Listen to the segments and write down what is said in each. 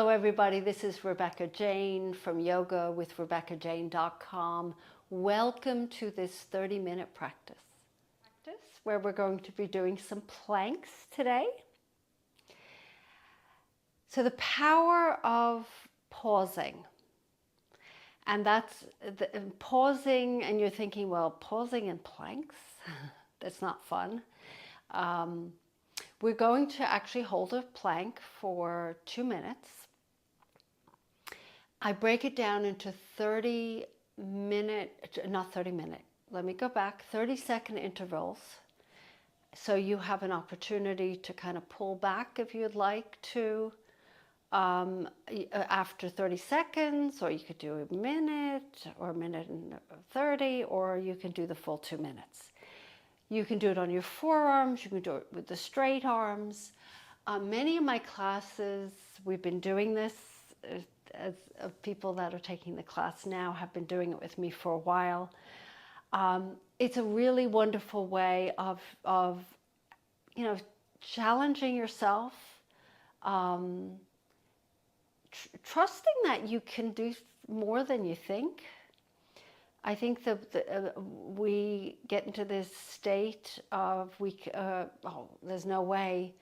Hello everybody, this is Rebecca Jane from yogawithrebeccajane.com. Welcome to this 30-minute practice where we're going to be doing some planks today. So the power of pausing. And that's pausing, and you're thinking, well, pausing in planks? That's not fun. We're going to actually hold a plank for 2 minutes. I break it down into 30 second intervals. So you have an opportunity to kind of pull back if you'd like to after 30 seconds, or you could do a minute or a minute and 30, or you can do the full 2 minutes. You can do it on your forearms, you can do it with the straight arms. Many of my classes, we've been doing this, as people that are taking the class now have been doing it with me for a while. It's a really wonderful way of challenging yourself, trusting that you can do more than you think. I think that we get into this state of there's no way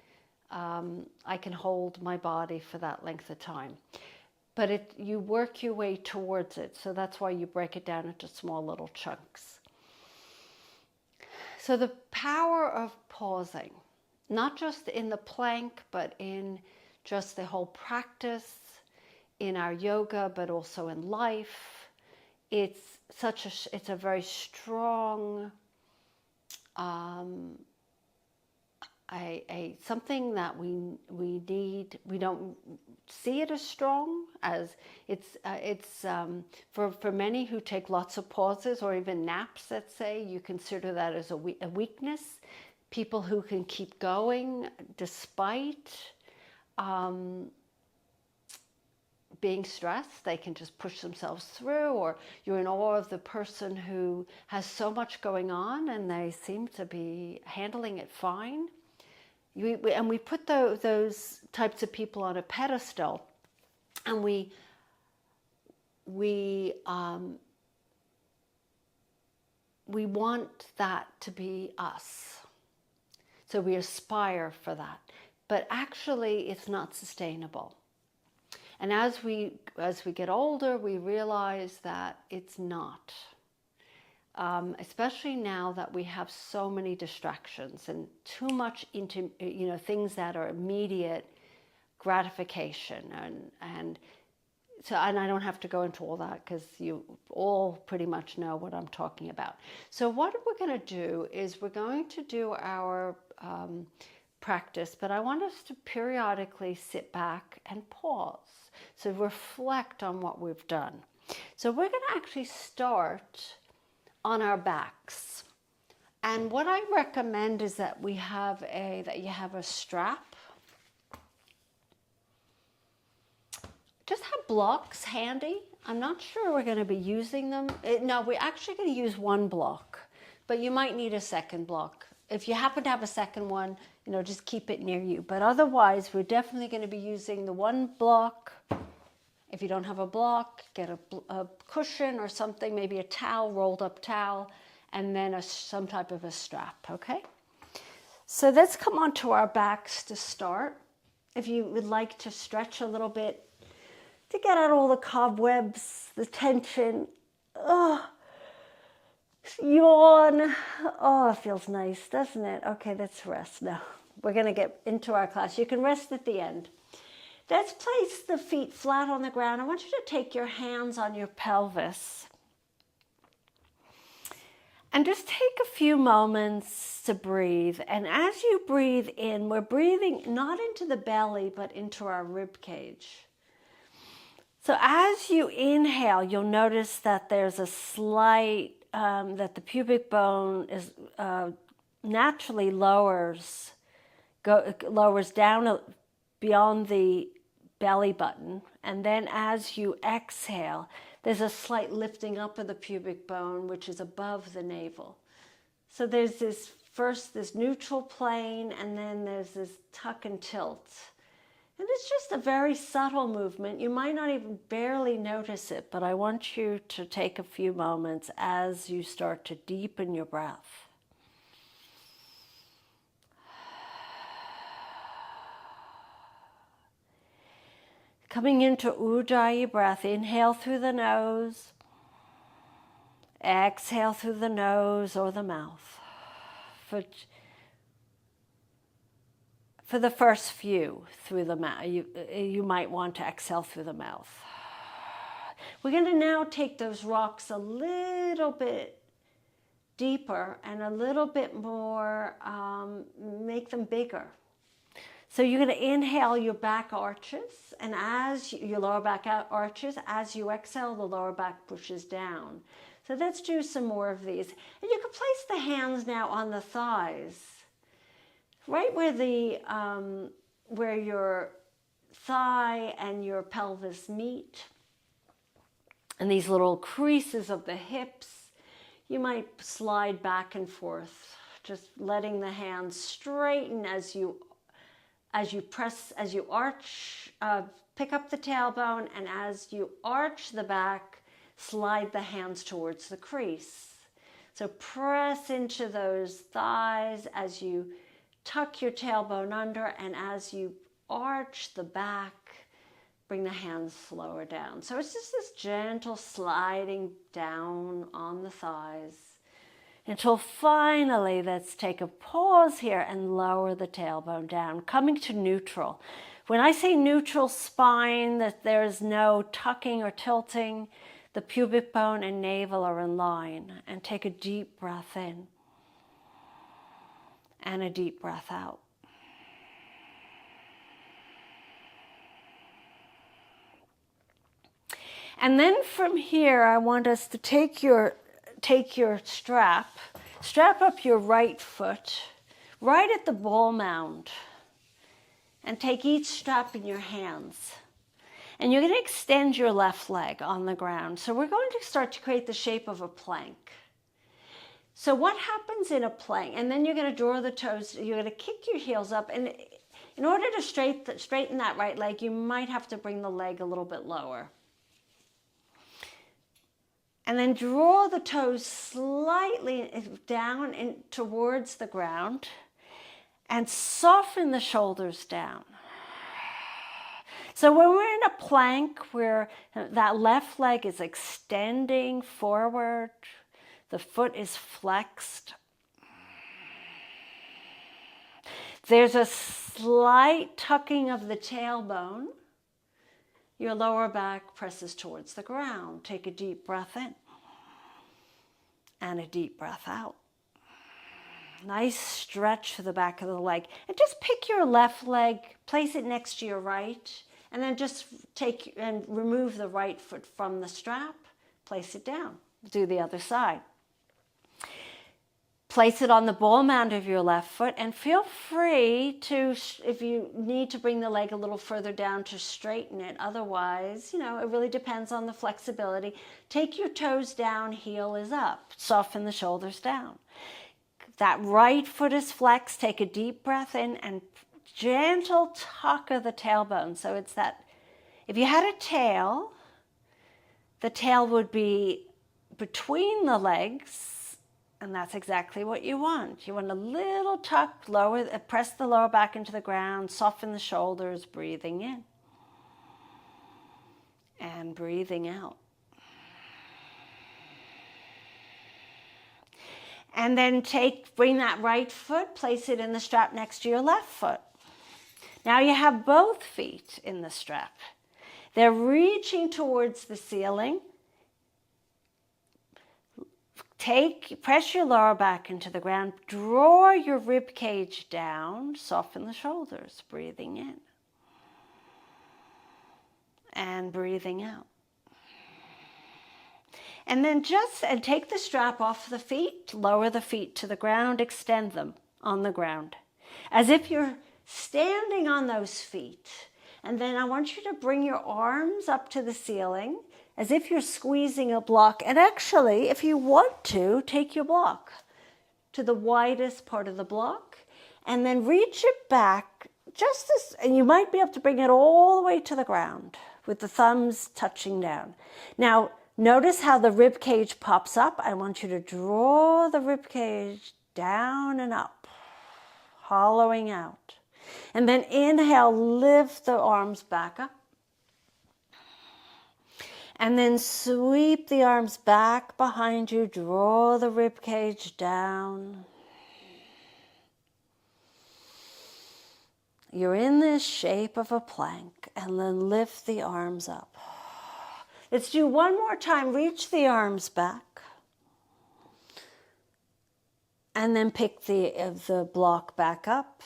I can hold my body for that length of time. But you work your way towards it, so that's why you break it down into small little chunks. So the power of pausing, not just in the plank, but in just the whole practice, in our yoga, but also in life. It's a very strong, something that we need. We don't see it as strong as for many who take lots of pauses or even naps, let's say, you consider that as a weakness. People who can keep going despite being stressed, they can just push themselves through, or you're in awe of the person who has so much going on and they seem to be handling it fine. And we put those types of people on a pedestal, and we want that to be us. So we aspire for that, but actually it's not sustainable. And as we get older, we realize that it's not. Especially now that we have so many distractions and too much into things that are immediate gratification, and I don't have to go into all that because you all pretty much know what I'm talking about. So what we're going to do is we're going to do our practice, but I want us to periodically sit back and pause. So reflect on what we've done. So we're going to actually start on our backs. And what I recommend is that you have a strap. Just have blocks handy. I'm not sure we're going to be using them. No, we're actually going to use one block, but you might need a second block. If you happen to have a second one, just keep it near you. But otherwise, we're definitely going to be using the one block. If you don't have a block, get a cushion or something, maybe a towel, rolled up towel, and then some type of a strap, okay? So let's come onto our backs to start. If you would like to stretch a little bit to get out all the cobwebs, the tension, yawn. Oh, it feels nice, doesn't it? Okay, let's rest now. We're going to get into our class. You can rest at the end. Let's place the feet flat on the ground. I want you to take your hands on your pelvis. And just take a few moments to breathe. And as you breathe in, we're breathing not into the belly, but into our rib cage. So as you inhale, you'll notice that there's a slight, that the pubic bone is naturally lowers down beyond the belly button. And then as you exhale, there's a slight lifting up of the pubic bone, which is above the navel. So there's this neutral plane, and then there's this tuck and tilt. And it's just a very subtle movement. You might not even barely notice it, but I want you to take a few moments as you start to deepen your breath. Coming into Ujjayi breath, inhale through the nose, exhale through the nose or the mouth. For the first few, through the mouth, you might want to exhale through the mouth. We're going to now take those rocks a little bit deeper and a little bit more, make them bigger. So you're going to inhale your back arches, and as your lower back arches, as you exhale, the lower back pushes down. So let's do some more of these. And you can place the hands now on the thighs, right where your thigh and your pelvis meet. And these little creases of the hips, you might slide back and forth, just letting the hands straighten as you press, as you arch, pick up the tailbone, and as you arch the back, slide the hands towards the crease. So press into those thighs as you tuck your tailbone under, and as you arch the back, bring the hands slower down. So it's just this gentle sliding down on the thighs until finally, let's take a pause here and lower the tailbone down, coming to neutral. When I say neutral spine, that there's no tucking or tilting, the pubic bone and navel are in line. And take a deep breath in and a deep breath out. And then from here, I want us to take your strap up your right foot, right at the ball mound, and take each strap in your hands. And you're going to extend your left leg on the ground. So we're going to start to create the shape of a plank. So what happens in a plank? And then you're going to draw the toes, you're going to kick your heels up, and in order to straighten that right leg, you might have to bring the leg a little bit lower. And then draw the toes slightly down towards the ground and soften the shoulders down. So when we're in a plank where that left leg is extending forward, the foot is flexed, there's a slight tucking of the tailbone. Your lower back presses towards the ground. Take a deep breath in and a deep breath out. Nice stretch to the back of the leg. And just pick your left leg, place it next to your right, and then just take and remove the right foot from the strap, place it down. Do the other side. Place it on the ball mound of your left foot, and feel free to, if you need to bring the leg a little further down to straighten it. Otherwise, it really depends on the flexibility. Take your toes down, heel is up. Soften the shoulders down. That right foot is flexed. Take a deep breath in and gentle tuck of the tailbone. So it's that, if you had a tail, the tail would be between the legs. And that's exactly what you want. You want a little tuck, press the lower back into the ground, soften the shoulders, breathing in. And breathing out. And then bring that right foot, place it in the strap next to your left foot. Now you have both feet in the strap. They're reaching towards the ceiling. Press your lower back into the ground, draw your rib cage down, soften the shoulders, breathing in and breathing out. And then take the strap off the feet, lower the feet to the ground, extend them on the ground, as if you're standing on those feet. And then I want you to bring your arms up to the ceiling, as if you're squeezing a block. And actually, if you want to, take your block to the widest part of the block and then reach it back just this, and you might be able to bring it all the way to the ground with the thumbs touching down. Now, notice how the rib cage pops up. I want you to draw the rib cage down and up, hollowing out. And then inhale, lift the arms back up. And then sweep the arms back behind you, draw the rib cage down. You're in this shape of a plank, and then lift the arms up. Let's do one more time. Reach the arms back. And then pick the block back up.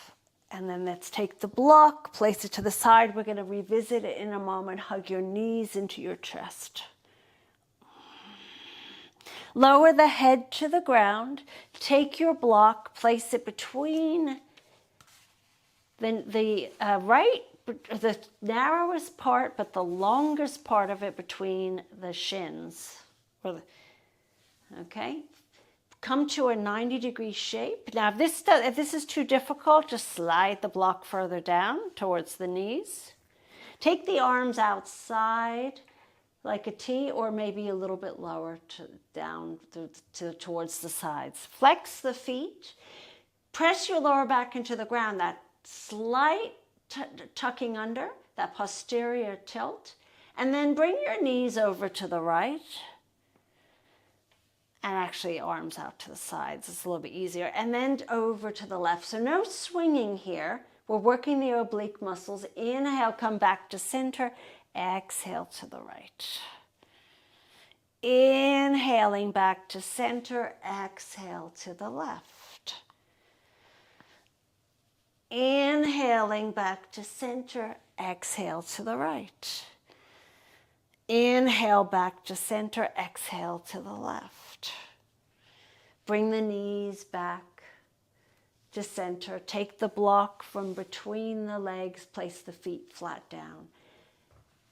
And then let's take the block, place it to the side. We're going to revisit it in a moment. Hug your knees into your chest. Lower the head to the ground. Take your block, place it between the narrowest part, but the longest part of it between the shins. Okay? Come to a 90-degree shape. Now, if this is too difficult, just slide the block further down towards the knees. Take the arms outside like a T, or maybe a little bit lower towards the sides. Flex the feet. Press your lower back into the ground. That slight tucking under, that posterior tilt. And then bring your knees over to the right. And actually arms out to the sides. It's a little bit easier. And then over to the left. So no swinging here. We're working the oblique muscles. Inhale, come back to center. Exhale to the right. Inhaling back to center. Exhale to the left. Inhaling back to center. Exhale to the right. Inhale back to center. Exhale to the left. Bring the knees back to center. Take the block from between the legs. Place the feet flat down.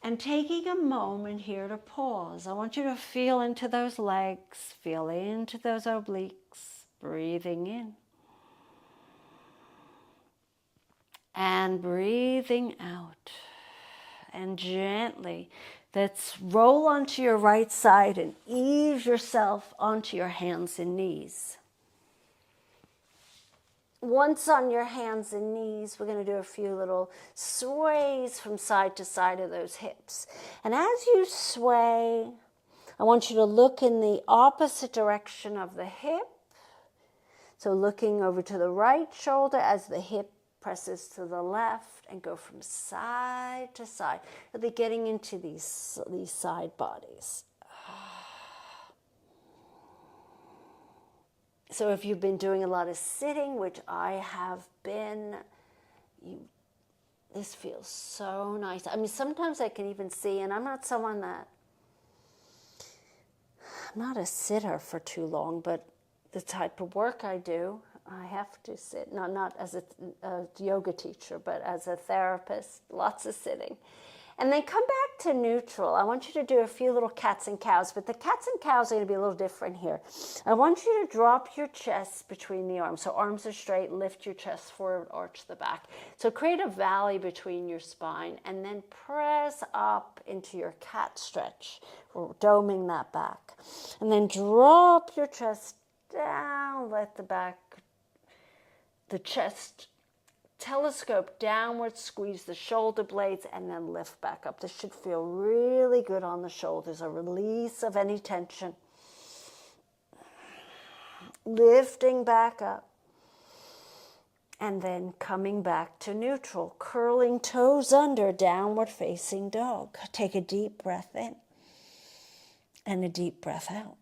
And taking a moment here to pause. I want you to feel into those legs. Feel into those obliques. Breathing in. And breathing out. And gently, let's roll onto your right side and ease yourself onto your hands and knees. Once on your hands and knees, we're going to do a few little sways from side to side of those hips. And as you sway, I want you to look in the opposite direction of the hip. So looking over to the right shoulder as the hip presses to the left, and go from side to side. Really getting into these side bodies. So if you've been doing a lot of sitting, which I have been, this feels so nice. I mean, sometimes I can even see, and I'm not a sitter for too long, but the type of work I do, I have to sit, not as a yoga teacher, but as a therapist, lots of sitting. And then come back to neutral. I want you to do a few little cats and cows, but the cats and cows are going to be a little different here. I want you to drop your chest between the arms. So arms are straight, lift your chest forward, arch the back. So create a valley between your spine, and then press up into your cat stretch, or doming that back. And then drop your chest down, let the chest telescope downward, squeeze the shoulder blades, and then lift back up. This should feel really good on the shoulders, a release of any tension. Lifting back up, and then coming back to neutral, curling toes under, downward facing dog. Take a deep breath in, and a deep breath out.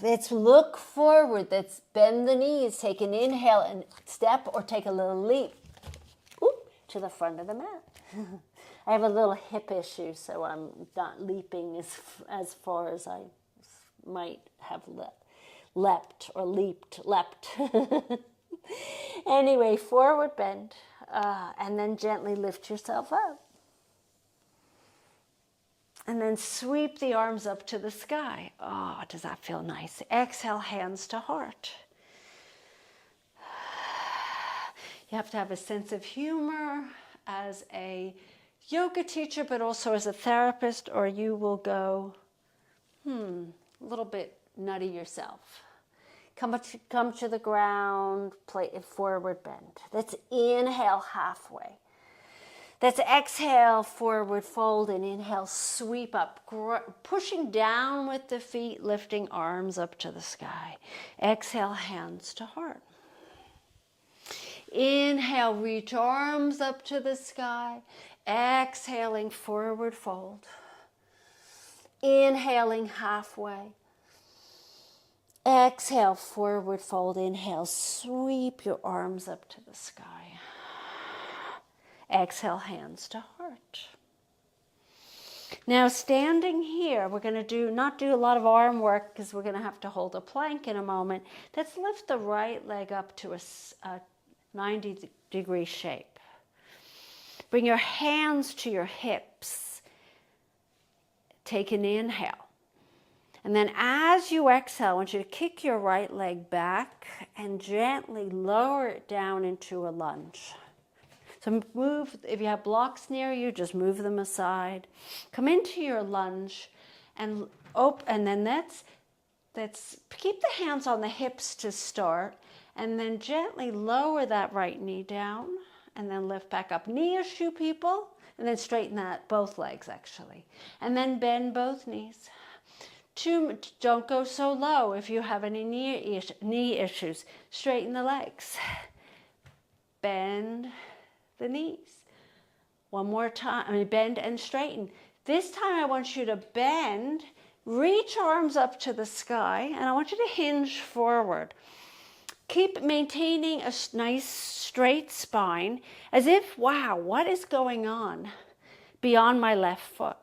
Let's look forward. Let's bend the knees. Take an inhale and step, or take a little leap to the front of the mat. I have a little hip issue, so I'm not leaping as far as I might have leapt. Anyway, forward bend, and then gently lift yourself up. And then sweep the arms up to the sky. Oh, does that feel nice? Exhale, hands to heart. You have to have a sense of humor as a yoga teacher, but also as a therapist, or you will go, a little bit nutty yourself. Come to the ground, play a forward bend. Let's inhale halfway. Let's exhale, forward fold, and inhale, sweep up, pushing down with the feet, lifting arms up to the sky. Exhale, hands to heart. Inhale, reach arms up to the sky. Exhaling, forward fold. Inhaling, halfway. Exhale, forward fold. Inhale, sweep your arms up to the sky. Exhale, hands to heart. Now, standing here, we're going to not do a lot of arm work because we're going to have to hold a plank in a moment. Let's lift the right leg up to a 90-degree shape. Bring your hands to your hips. Take an inhale. And then as you exhale, I want you to kick your right leg back and gently lower it down into a lunge. So move, if you have blocks near you, just move them aside. Come into your lunge and then let's keep the hands on the hips to start, and then gently lower that right knee down and then lift back up. Knee issue people, and then straighten both legs actually. And then bend both knees. Don't go so low if you have any knee issues. Straighten the legs. Bend the knees. One more time, bend and straighten. This time I want you to bend, reach arms up to the sky, and I want you to hinge forward. Keep maintaining a nice straight spine as if, wow, what is going on beyond my left foot?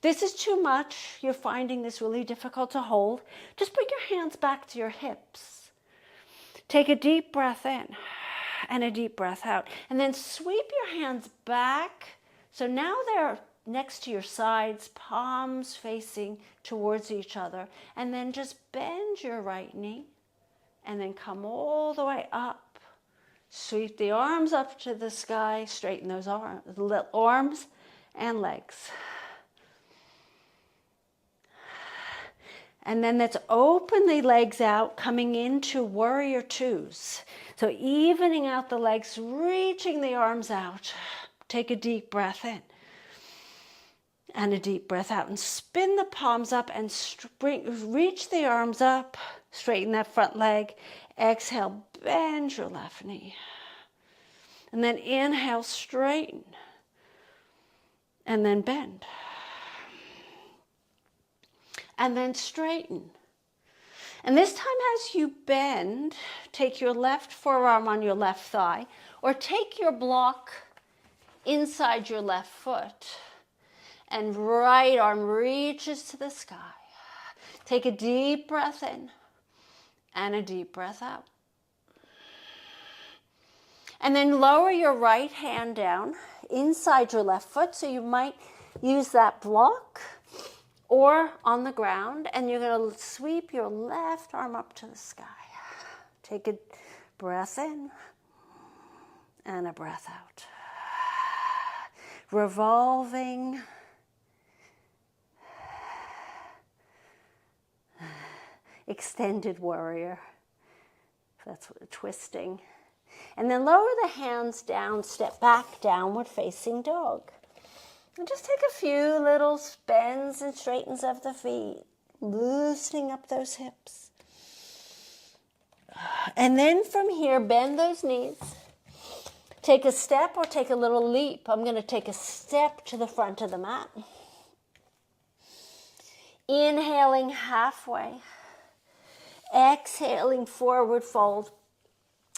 This is too much. You're finding this really difficult to hold. Just bring your hands back to your hips. Take a deep breath in and a deep breath out. And then sweep your hands back. So now they're next to your sides, palms facing towards each other. And then just bend your right knee. And then come all the way up. Sweep the arms up to the sky. Straighten those arms and legs. And then let's open the legs out, coming into warrior twos. So evening out the legs, reaching the arms out. Take a deep breath in. And a deep breath out. And spin the palms up and reach the arms up. Straighten that front leg. Exhale, bend your left knee. And then inhale, straighten. And then bend. And then straighten. And this time as you bend, take your left forearm on your left thigh, or take your block inside your left foot, and right arm reaches to the sky. Take a deep breath in and a deep breath out. And then lower your right hand down inside your left foot, so you might use that block or on the ground, and you're going to sweep your left arm up to the sky. Take a breath in and a breath out. Revolving. Extended warrior. That's what, twisting. And then lower the hands down, step back, downward facing dog. And just take a few little bends and straightens of the feet, loosening up those hips. And then from here, bend those knees. Take a step or take a little leap. I'm going to take a step to the front of the mat. Inhaling halfway. Exhaling, forward fold.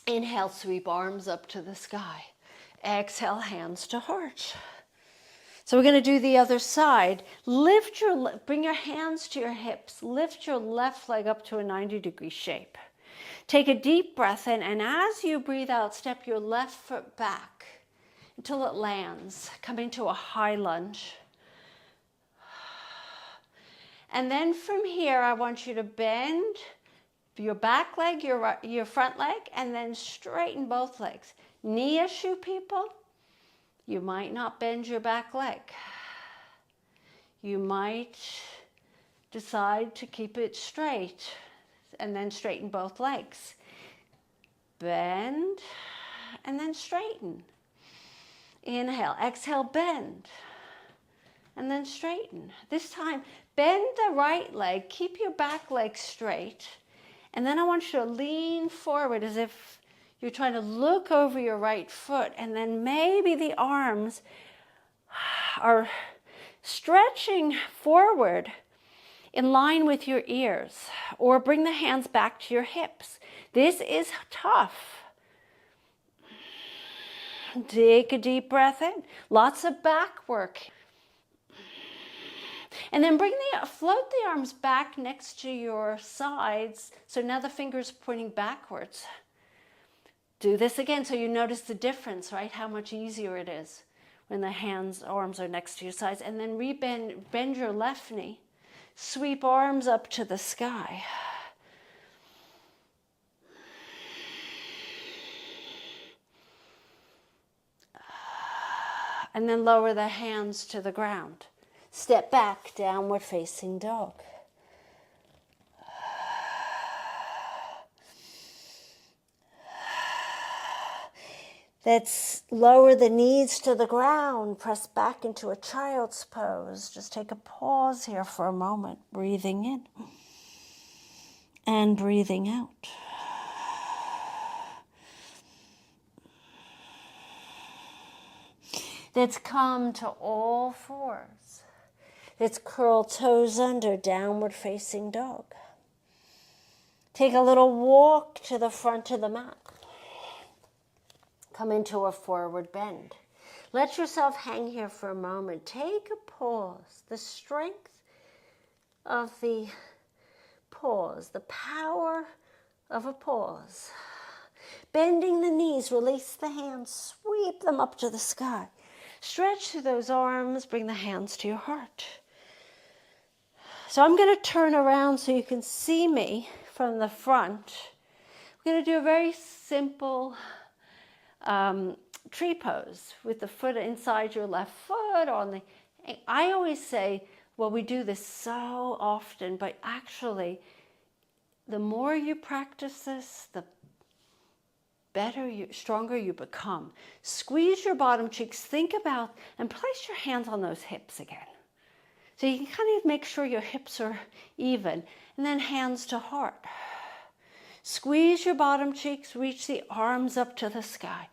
Inhale, sweep arms up to the sky. Exhale, hands to heart. So we're going to do the other side. Bring your hands to your hips. Lift your left leg up to a 90-degree shape. Take a deep breath in, and as you breathe out, step your left foot back until it lands. Come into a high lunge. And then from here, I want you to bend your back leg, your front leg, and then straighten both legs. Knee issue, people, you might not bend your back leg. You might decide to keep it straight and then straighten both legs. Bend and then straighten. Inhale, exhale, bend and then straighten. This time, bend the right leg, keep your back leg straight, and then I want you to lean forward as if you're trying to look over your right foot, and then maybe the arms are stretching forward in line with your ears, or bring the hands back to your hips. This is tough. Take a deep breath in. Lots of back work. And then float the arms back next to your sides. So now the fingers pointing backwards. Do this again so you notice the difference, right? How much easier it is when the arms are next to your sides. And then bend your left knee. Sweep arms up to the sky. And then lower the hands to the ground. Step back, downward facing dog. Let's lower the knees to the ground, press back into a child's pose. Just take a pause here for a moment, breathing in and breathing out. Let's come to all fours. Let's curl toes under, downward facing dog. Take a little walk to the front of the mat. Come into a forward bend. Let yourself hang here for a moment. Take a pause. The strength of the pause, the power of a pause. Bending the knees, release the hands, sweep them up to the sky. Stretch through those arms, bring the hands to your heart. So I'm going to turn around so you can see me from the front. We're going to do a very simple tree pose with the foot inside your left foot. I always say, well, we do this so often, but actually, the more you practice this, the stronger you become. Squeeze your bottom cheeks, think about, and place your hands on those hips again. So you can kind of make sure your hips are even, and then hands to heart. Squeeze your bottom cheeks, reach the arms up to the sky.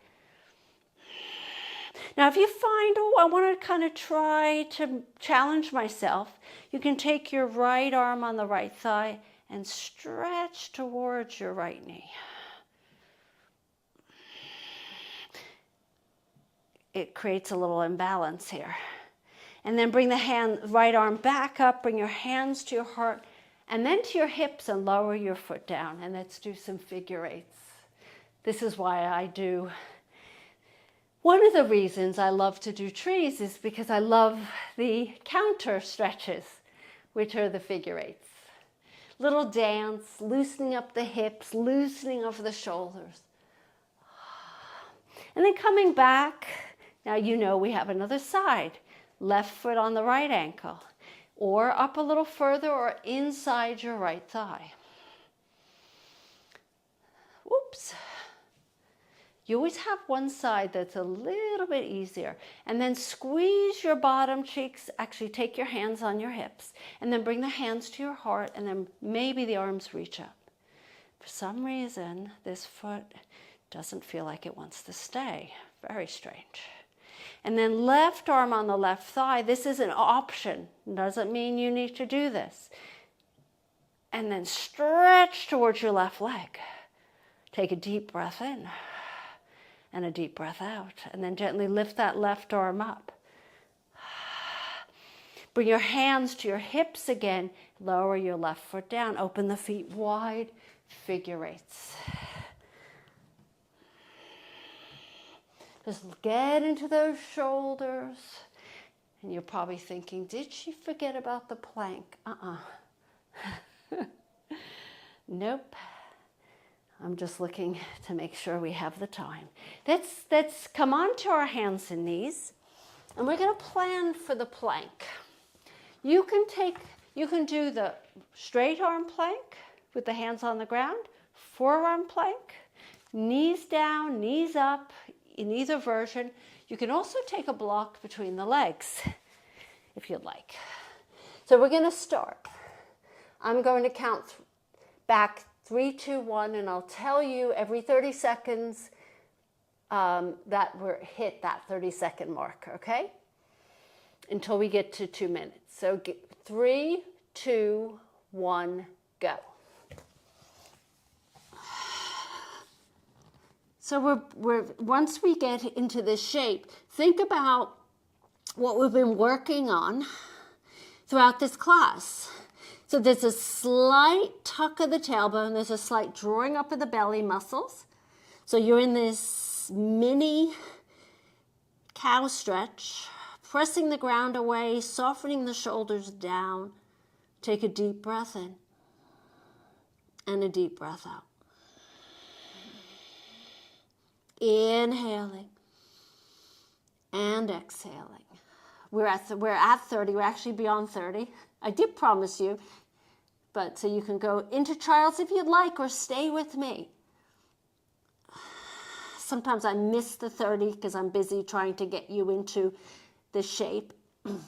Now if you find, I want to kind of try to challenge myself, you can take your right arm on the right thigh and stretch towards your right knee. It creates a little imbalance here. And then bring the right arm back up, bring your hands to your heart, and then to your hips and lower your foot down. And let's do some figure eights. This is why one of the reasons I love to do trees is because I love the counter stretches, which are the figure eights. Little dance, loosening up the hips, loosening of the shoulders. And then coming back. Now you know we have another side. Left foot on the right ankle, or up a little further, or inside your right thigh. Whoops. You always have one side that's a little bit easier. And then squeeze your bottom cheeks. Actually, take your hands on your hips, and then bring the hands to your heart, and then maybe the arms reach up. For some reason, this foot doesn't feel like it wants to stay. Very strange. And then left arm on the left thigh. This is an option. Doesn't mean you need to do this. And then stretch towards your left leg. Take a deep breath in and a deep breath out. And then gently lift that left arm up. Bring your hands to your hips again. Lower your left foot down. Open the feet wide. Figure eights. Just get into those shoulders And you're probably thinking, did she forget about the plank? Nope. I'm just looking to make sure we have the time. Let's come on to our hands and knees, and we're going to plan for the plank. You can do the straight arm plank with the hands on the ground, forearm plank, knees down, knees up, in either version. You can also take a block between the legs if you'd like. So we're going to start. I'm going to count back 3, 2, 1, and I'll tell you every 30 seconds that we're hit that 30-second mark, okay? Until we get to 2 minutes. So 3, 2, 1, go. So we're once we get into this shape, think about what we've been working on throughout this class. So there's a slight tuck of the tailbone. There's a slight drawing up of the belly muscles. So you're in this mini cow stretch, pressing the ground away, softening the shoulders down. Take a deep breath in and a deep breath out. Inhaling and exhaling. We're at 30. We're actually beyond 30. I did promise you, but so you can go into trials if you'd like, or stay with me. Sometimes I miss the 30 because I'm busy trying to get you into the shape. And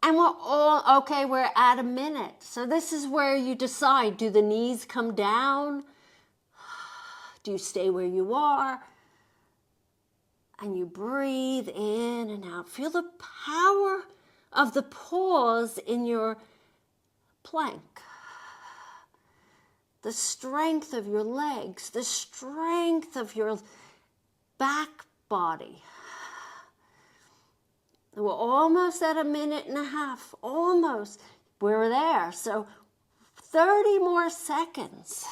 we're all, okay, we're at a minute. So this is where you decide, do the knees come down? Do you stay where you are? And you breathe in and out. Feel the power of the pause in your plank. The strength of your legs, the strength of your back body. We're almost at a minute and a half, almost. We're there, so 30 more seconds.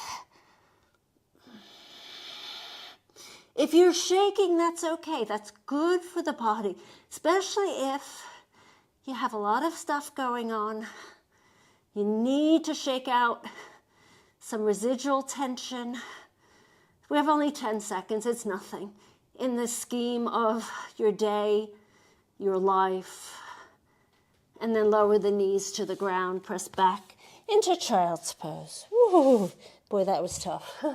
If you're shaking, that's okay. That's good for the body, especially if you have a lot of stuff going on. You need to shake out some residual tension. We have only 10 seconds. It's nothing in the scheme of your day, your life. And then lower the knees to the ground. Press back into child's pose. Woo, boy, that was tough.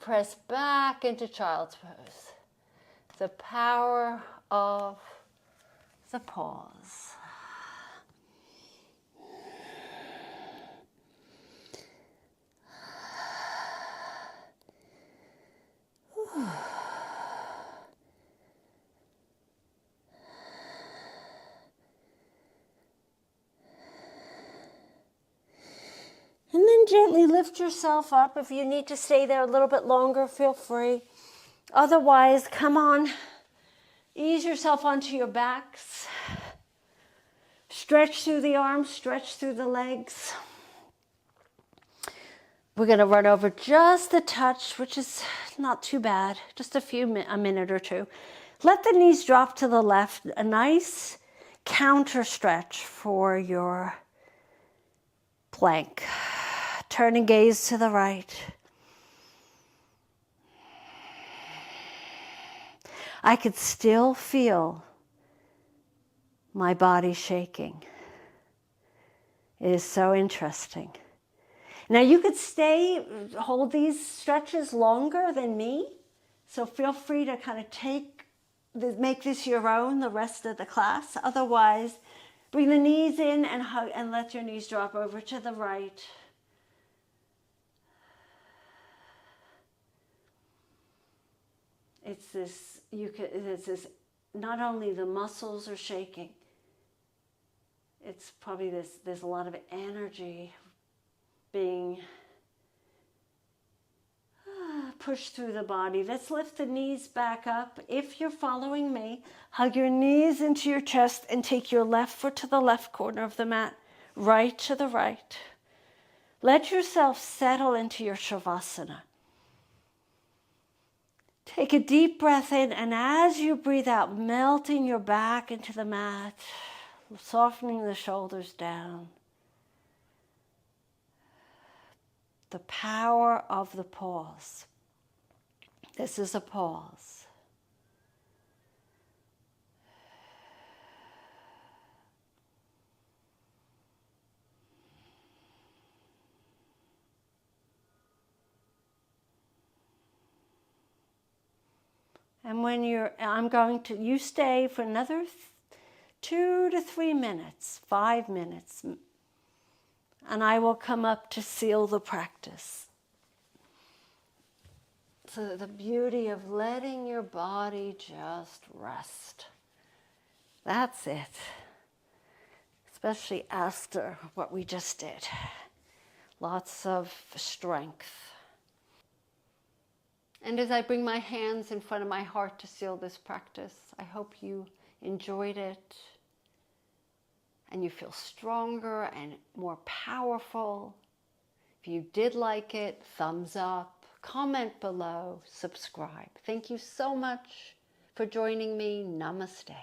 Press back into child's pose. The power of the pause. And then gently lift yourself up. If you need to stay there a little bit longer, feel free. Otherwise, come on. Ease yourself onto your backs. Stretch through the arms, stretch through the legs. We're going to run over just a touch, which is not too bad. Just a minute or two. Let the knees drop to the left. A nice counter stretch for your plank. Turn and gaze to the right. I could still feel my body shaking. It is so interesting. Now you could hold these stretches longer than me. So feel free to kind of make this your own the rest of the class. Otherwise, bring the knees in and hug and let your knees drop over to the right. It's this, not only the muscles are shaking, it's probably there's a lot of energy being pushed through the body. Let's lift the knees back up. If you're following me, hug your knees into your chest and take your left foot to the left corner of the mat, right to the right. Let yourself settle into your Shavasana. Take a deep breath in, and as you breathe out, melting your back into the mat, softening the shoulders down. The power of the pause. This is a pause. And when you stay for another 2 to 3 minutes, 5 minutes, and I will come up to seal the practice. So the beauty of letting your body just rest. That's it. Especially after what we just did. Lots of strength. And as I bring my hands in front of my heart to seal this practice, I hope you enjoyed it and you feel stronger and more powerful. If you did like it, thumbs up, comment below, subscribe. Thank you so much for joining me. Namaste.